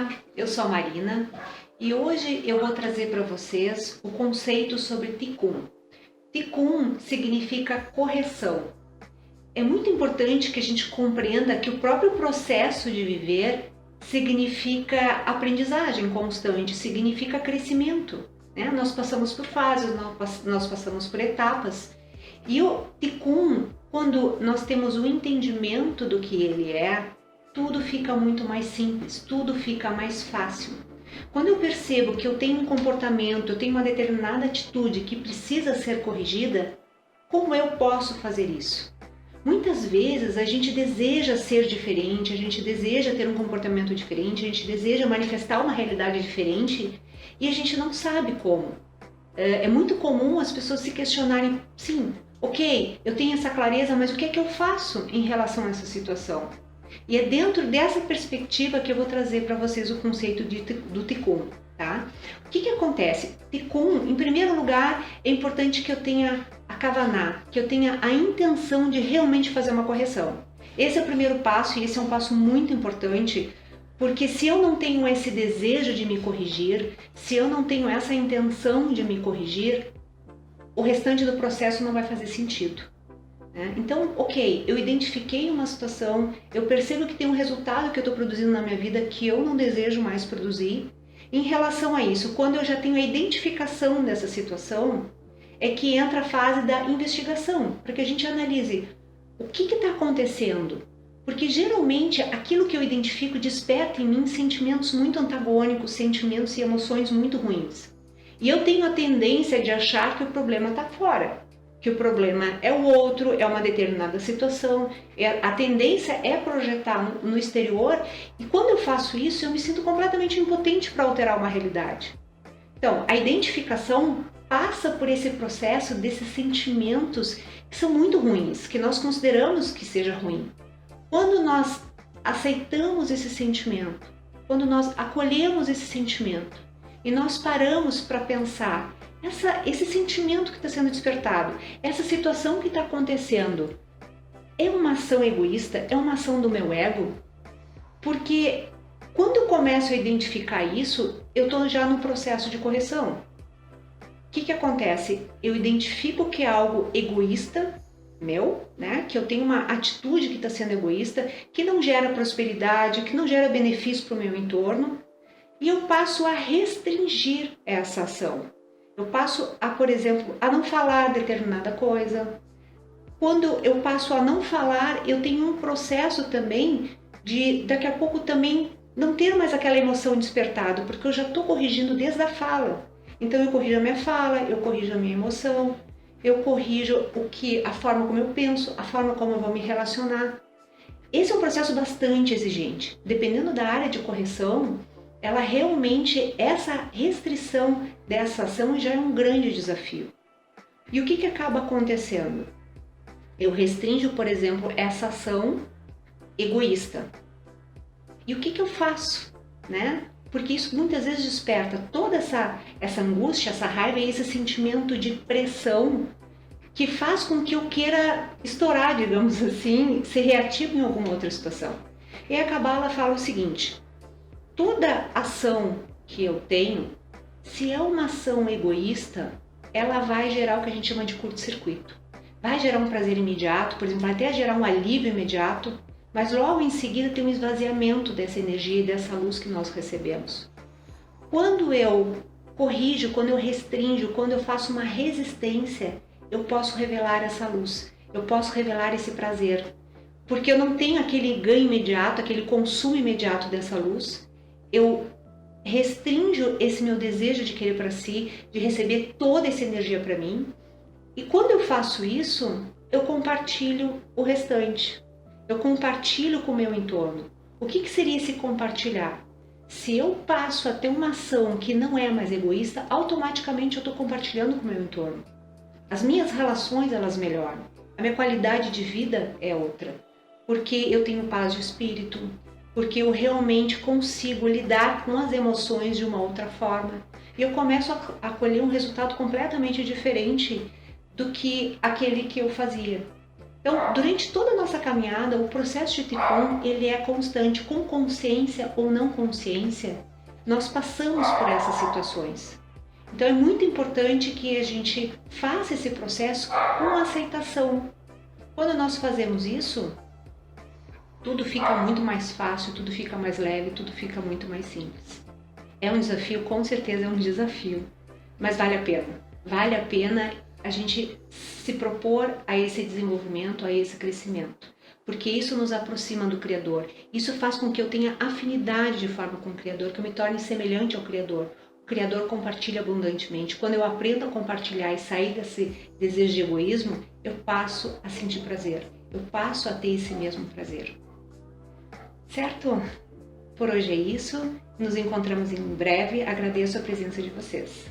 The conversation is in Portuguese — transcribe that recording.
Olá, eu sou a Marina e hoje eu vou trazer para vocês o conceito sobre Tikkun. Tikkun significa correção. É muito importante que a gente compreenda que o próprio processo de viver significa aprendizagem constante, significa crescimento, né? Nós passamos por fases, nós passamos por etapas. E o Tikkun, quando nós temos o entendimento do que ele é, tudo fica muito mais simples, tudo fica mais fácil. Quando eu percebo que eu tenho um comportamento, eu tenho uma determinada atitude que precisa ser corrigida, como eu posso fazer isso? Muitas vezes a gente deseja ser diferente, a gente deseja ter um comportamento diferente, a gente deseja manifestar uma realidade diferente e a gente não sabe como. É muito comum as pessoas se questionarem, sim, ok, eu tenho essa clareza, mas o que é que eu faço em relação a essa situação? E é dentro dessa perspectiva que eu vou trazer para vocês o conceito do Tikkun, tá? O que acontece? Tikkun, em primeiro lugar, é importante que eu tenha a Kavaná, que eu tenha a intenção de realmente fazer uma correção. Esse é o primeiro passo e esse é um passo muito importante, porque se eu não tenho esse desejo de me corrigir, se eu não tenho essa intenção de me corrigir, o restante do processo não vai fazer sentido. Então, ok, eu identifiquei uma situação, eu percebo que tem um resultado que eu estou produzindo na minha vida que eu não desejo mais produzir. Em relação a isso, quando eu já tenho a identificação dessa situação, é que entra a fase da investigação, para que a gente analise o que está acontecendo. Porque geralmente aquilo que eu identifico desperta em mim sentimentos muito antagônicos, sentimentos e emoções muito ruins. E eu tenho a tendência de achar que o problema está fora. Que o problema é o outro, é uma determinada situação, a tendência é projetar no exterior e quando eu faço isso eu me sinto completamente impotente para alterar uma realidade. Então, a identificação passa por esse processo desses sentimentos que são muito ruins, que nós consideramos que seja ruim. Quando nós aceitamos esse sentimento, quando nós acolhemos esse sentimento e nós paramos para pensar esse sentimento que está sendo despertado, essa situação que está acontecendo, é uma ação egoísta? É uma ação do meu ego? Porque quando eu começo a identificar isso, eu estou já no processo de correção. O que acontece? Eu identifico que é algo egoísta meu, né? Que eu tenho uma atitude que está sendo egoísta, que não gera prosperidade, que não gera benefício para o meu entorno, e eu passo a restringir essa ação. Eu passo a, por exemplo, a não falar determinada coisa. Quando eu passo a não falar, eu tenho um processo também de, daqui a pouco também, não ter mais aquela emoção despertada, porque eu já estou corrigindo desde a fala. Então eu corrijo a minha fala, eu corrijo a minha emoção, eu corrijo a forma como eu penso, a forma como eu vou me relacionar. Esse é um processo bastante exigente. Dependendo da área de correção, ela realmente, essa restrição dessa ação já é um grande desafio. E o que acaba acontecendo? Eu restringo, por exemplo, essa ação egoísta. E o que eu faço, né? Porque isso muitas vezes desperta toda essa angústia, essa raiva e esse sentimento de pressão que faz com que eu queira estourar, digamos assim, ser reativo em alguma outra situação. E a Kabbalah fala o seguinte: toda ação que eu tenho, se é uma ação egoísta, ela vai gerar o que a gente chama de curto-circuito. Vai gerar um prazer imediato, por exemplo, vai até gerar um alívio imediato, mas logo em seguida tem um esvaziamento dessa energia e dessa luz que nós recebemos. Quando eu corrijo, quando eu restringo, quando eu faço uma resistência, eu posso revelar essa luz, eu posso revelar esse prazer, porque eu não tenho aquele ganho imediato, aquele consumo imediato dessa luz. Eu restringo esse meu desejo de querer para si, de receber toda essa energia para mim. E quando eu faço isso, eu compartilho o restante. Eu compartilho com o meu entorno. O que seria esse compartilhar? Se eu passo a ter uma ação que não é mais egoísta, automaticamente eu estou compartilhando com o meu entorno. As minhas relações, elas melhoram. A minha qualidade de vida é outra. Porque eu tenho paz de espírito, porque eu realmente consigo lidar com as emoções de uma outra forma. E eu começo a colher um resultado completamente diferente do que aquele que eu fazia. Então, durante toda a nossa caminhada, o processo de Qigong, ele é constante, com consciência ou não consciência, nós passamos por essas situações. Então, é muito importante que a gente faça esse processo com aceitação. Quando nós fazemos isso, tudo fica muito mais fácil, tudo fica mais leve, tudo fica muito mais simples. É um desafio, com certeza é um desafio, mas vale a pena. Vale a pena a gente se propor a esse desenvolvimento, a esse crescimento, porque isso nos aproxima do Criador. Isso faz com que eu tenha afinidade de forma com o Criador, que eu me torne semelhante ao Criador. O Criador compartilha abundantemente. Quando eu aprendo a compartilhar e sair desse desejo de egoísmo, eu passo a sentir prazer. Eu passo a ter esse mesmo prazer. Certo? Por hoje é isso. Nos encontramos em breve. Agradeço a presença de vocês.